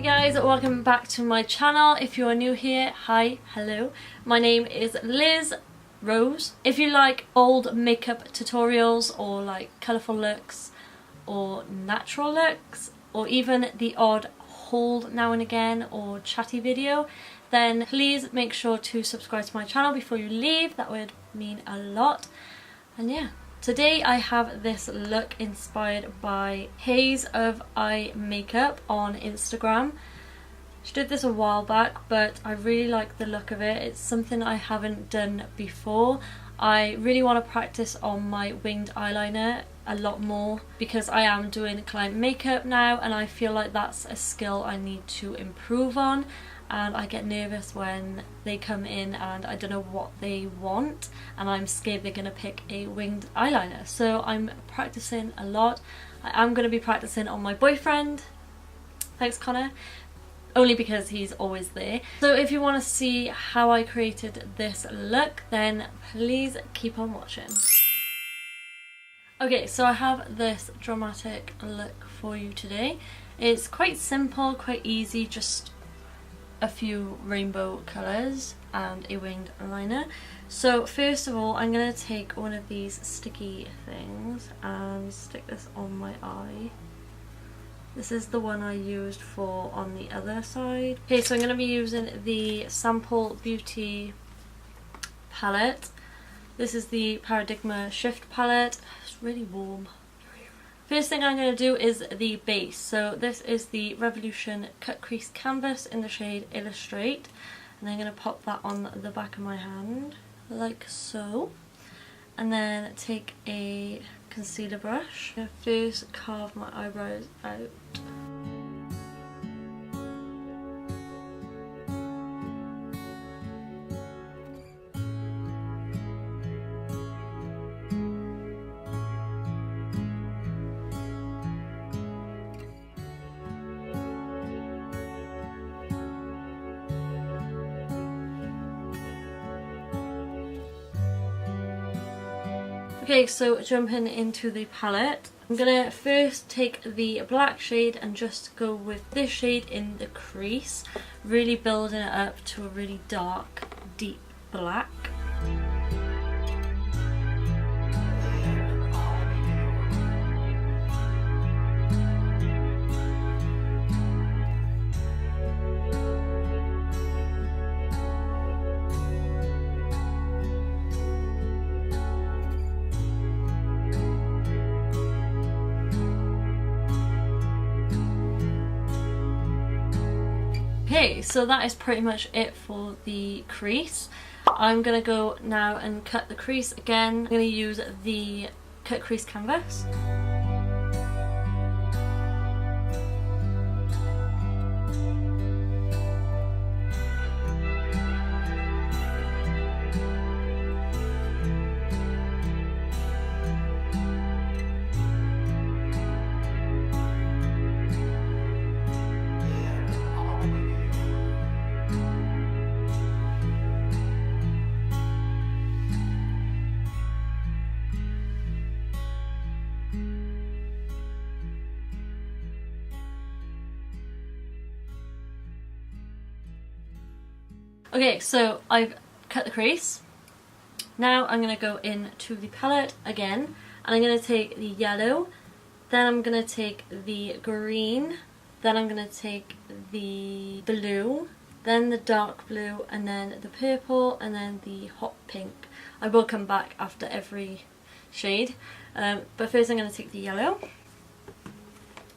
Hey guys, welcome back to my channel. If you are new here, hi, hello. My name is Liz Rose. If you like old makeup tutorials or like colourful looks or natural looks or even the odd haul now and again or chatty video, then please make sure to subscribe to my channel before you leave. That would mean a lot. And yeah. Today I have this look inspired by Haze of Eye Makeup on Instagram. She did this a while back, but I really like the look of it. It's something I haven't done before. I really want to practice on my winged eyeliner a lot more because I am doing client makeup now and I feel like that's a skill I need to improve on. And I get nervous when they come in and I don't know what they want and I'm scared they're going to pick a winged eyeliner. So I'm practicing a lot. I am going to be practicing on my boyfriend. Thanks, Connor. Only because he's always there. So if you want to see how I created this look, then please keep on watching. Okay, so I have this dramatic look for you today. It's quite simple, quite easy, just a few rainbow colours and a winged eyeliner. So first of all, I'm going to take one of these sticky things and stick this on my eye. This is the one I used for on the other side. Okay, so I'm going to be using the Sample Beauty palette. This is the Paradigma Shift palette. It's really warm. First thing I'm going to do is the base. So this is the Revolution Cut Crease Canvas in the shade Illustrate. And I'm going to pop that on the back of my hand, like so. And then take a concealer brush. I'm going to first carve my eyebrows out. Okay, so jumping into the palette, I'm going to first take the black shade and just go with this shade in the crease, really building it up to a really dark, deep black. Okay, so that is pretty much it for the crease. I'm going to go now and cut the crease again. I'm going to use the Cut Crease canvas. Okay, so I've cut the crease. Now I'm going to go into the palette again and I'm going to take the yellow, then I'm going to take the green, then I'm going to take the blue, then the dark blue, and then the purple, and then the hot pink. I will come back after every shade, but first I'm going to take the yellow.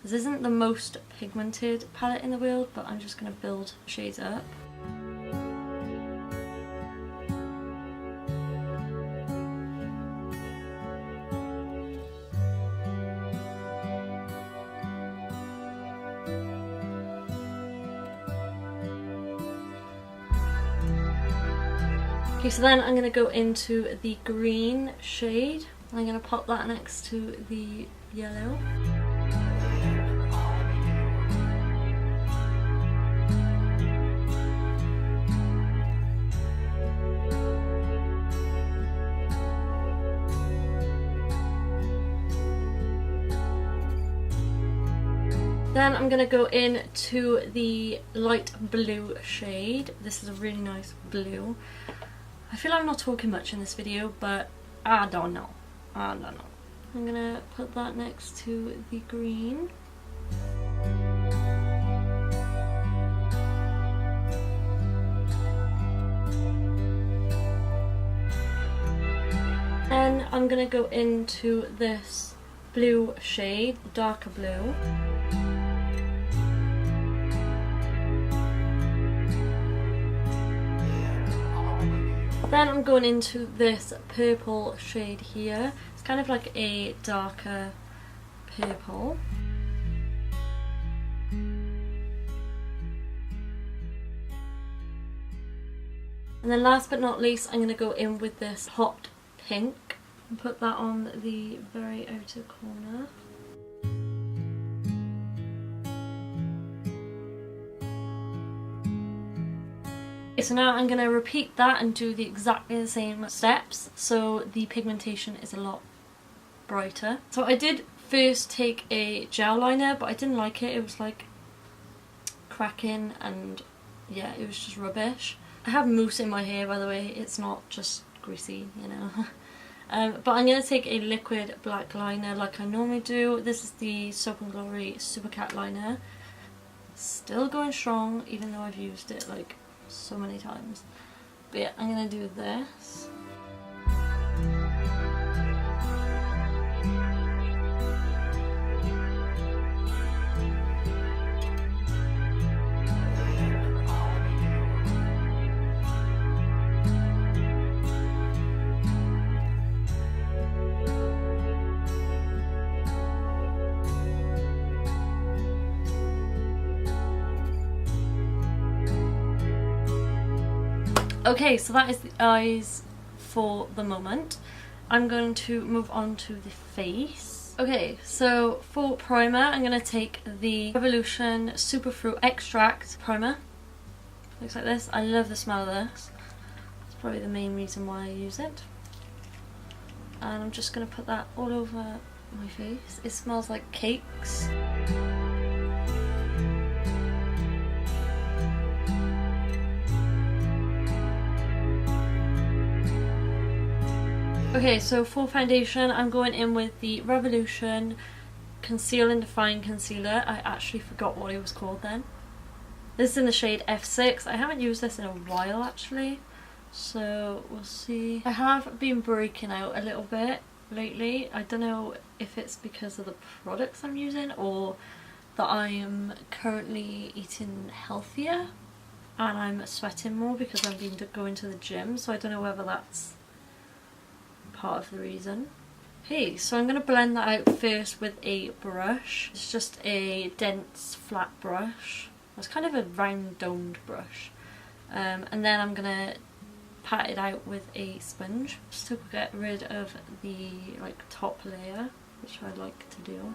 This isn't the most pigmented palette in the world, but I'm just going to build shades up. Okay, so then I'm going to go into the green shade. I'm going to pop that next to the yellow. Then I'm going to go in to the light blue shade. This is a really nice blue. I feel I'm not talking much in this video, but I don't know. I'm going to put that next to the green. Then I'm going to go into this blue shade, darker blue. Then I'm going into this purple shade here. It's kind of like a darker purple. And then last but not least, I'm going to go in with this hot pink and put that on the very outer corner. So now I'm going to repeat that and do exactly the same steps, so the pigmentation is a lot brighter. So I did first take a gel liner, but I didn't like it. It was like cracking and yeah, it was just rubbish. I have mousse in my hair, by the way, it's not just greasy, you know. But I'm going to take a liquid black liner like I normally do. This is the Soap & Glory Super Cat liner. Still going strong, even though I've used it like so many times. But yeah, I'm gonna do this. Okay, so that is the eyes for the moment. I'm going to move on to the face. Okay, so for primer, I'm going to take the Revolution Superfruit Extract primer. Looks like this. I love the smell of this. It's probably the main reason why I use it. And I'm just going to put that all over my face. It smells like cakes. Okay, so for foundation, I'm going in with the Revolution Conceal and Define Concealer. I actually forgot what it was called then. This is in the shade F6. I haven't used this in a while actually, so we'll see. I have been breaking out a little bit lately. I don't know if it's because of the products I'm using or that I am currently eating healthier and I'm sweating more because I've been going to the gym, so I don't know whether that's part of the reason. Okay, so I'm going to blend that out first with a brush. It's just a dense flat brush. It's kind of a round domed brush. And then I'm going to pat it out with a sponge just to get rid of the top layer, which I like to do.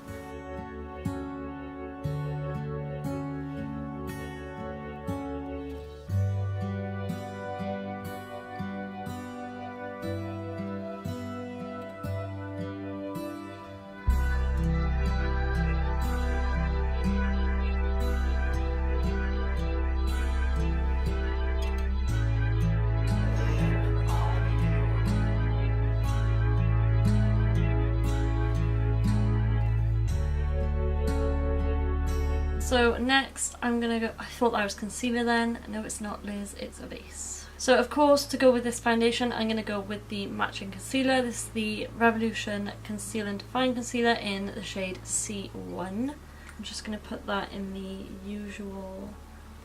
So next I'm gonna go, I thought that was concealer then, no it's not Liz, it's a base. So of course to go with this foundation I'm gonna go with the matching concealer. This is the Revolution Conceal and Define Concealer in the shade C1. I'm just gonna put that in the usual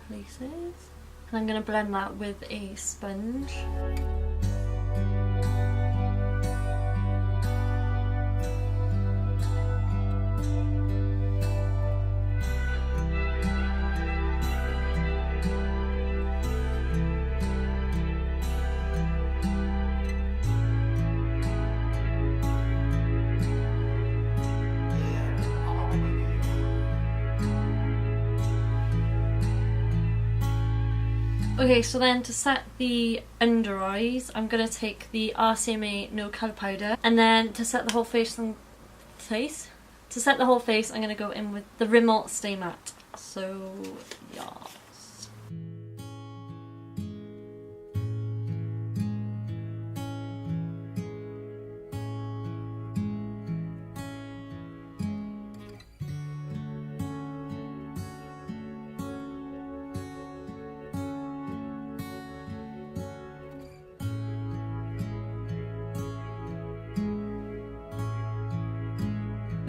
places. And I'm gonna blend that with a sponge. Okay, so then to set the under eyes, I'm going to take the RCMA No Colour Powder, and then to set the whole face and face, to set the whole face, I'm going to go in with the Rimmel Stay Matte. So, yeah.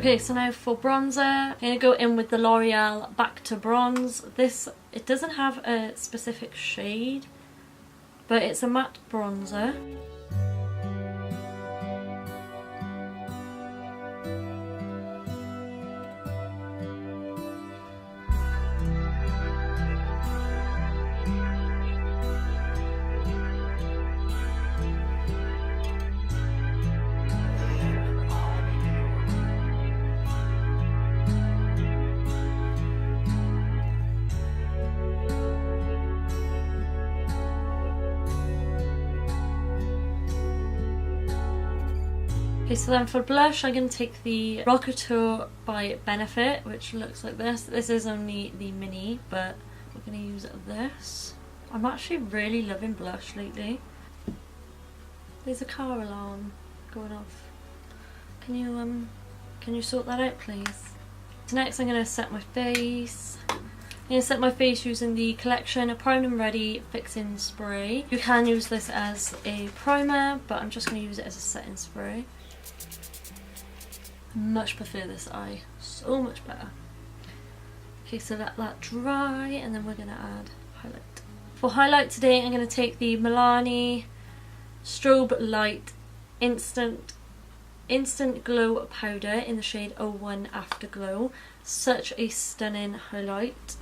Okay, so now for bronzer, I'm going to go in with the L'Oreal Back to Bronze. This, it doesn't have a specific shade, but it's a matte bronzer. Okay, so then for blush, I'm going to take the Rockateur by Benefit, which looks like this. This is only the mini, but we're going to use this. I'm actually really loving blush lately. There's a car alarm going off. Can you sort that out, please? So next I'm going to set my face. I'm going to set my face using the Collection Primed and Ready Fixing Spray. You can use this as a primer, but I'm just going to use it as a setting spray. I much prefer this eye, so much better. Okay, so let that dry, and then we're going to add highlight. For highlight today, I'm going to take the Milani Strobe Light Instant Glow Powder in the shade 01 Afterglow. Such a stunning highlight.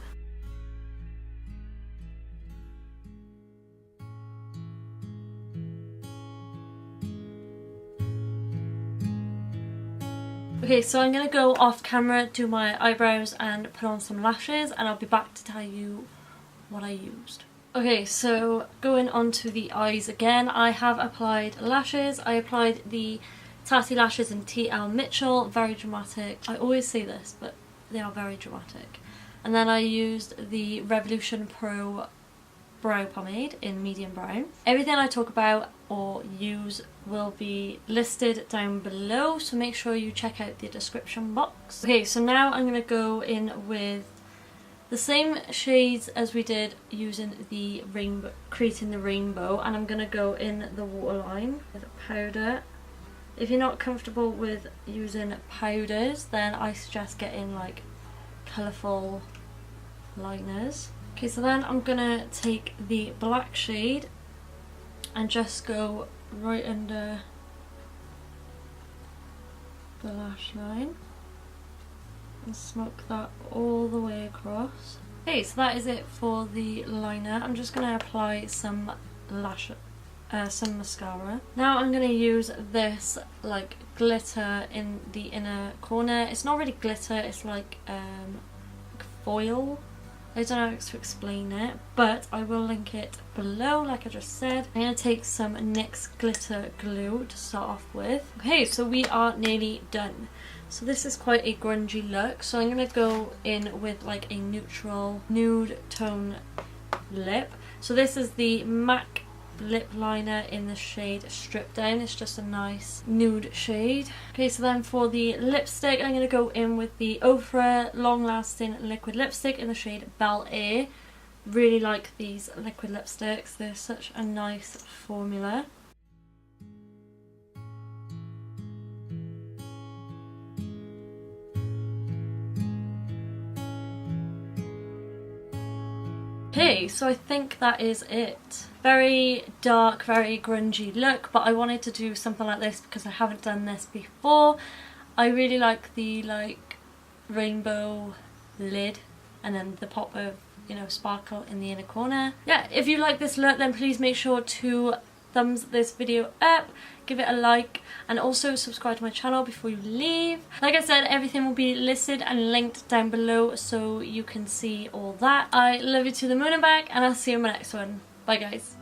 Okay, so I'm going to go off camera, do my eyebrows and put on some lashes, and I'll be back to tell you what I used. Okay, so going on to the eyes again, I have applied lashes. I applied the Tatty Lashes in TL Mitchell, very dramatic. I always say this, but they are very dramatic. And then I used the Revolution Pro Brow Pomade in medium brown. Everything I talk about or use will be listed down below, so make sure you check out the description box. Okay, so now I'm going to go in with the same shades as we did using the rainbow, creating the rainbow, and I'm going to go in the waterline with powder. If you're not comfortable with using powders, then I suggest getting like colourful liners. Okay, so then I'm gonna take the black shade and just go right under the lash line and smoke that all the way across. Okay, so that is it for the liner. I'm just gonna apply some some mascara. Now I'm going to use this like glitter in the inner corner. It's not really glitter, it's like foil. I don't know how to explain it, but I will link it below like I just said. I'm going to take some NYX glitter glue to start off with. Okay, so we are nearly done. So this is quite a grungy look, so I'm going to go in with like a neutral nude tone lip. So this is the MAC lip liner in the shade Strip Down. It's just a nice nude shade. Okay, so then for the lipstick, I'm going to go in with the Ofra Long Lasting Liquid Lipstick in the shade Bel Air. Really like these liquid lipsticks, they're such a nice formula. Okay, so I think that is it. Very dark, very grungy look, but I wanted to do something like this because I haven't done this before. I really like the rainbow lid and then the pop of, you know, sparkle in the inner corner. Yeah, if you like this look, then please make sure to thumbs this video up, give it a like, and also subscribe to my channel before you leave. Like I said, everything will be listed and linked down below so you can see all that. I love you to the moon and back, and I'll see you in my next one. Bye guys.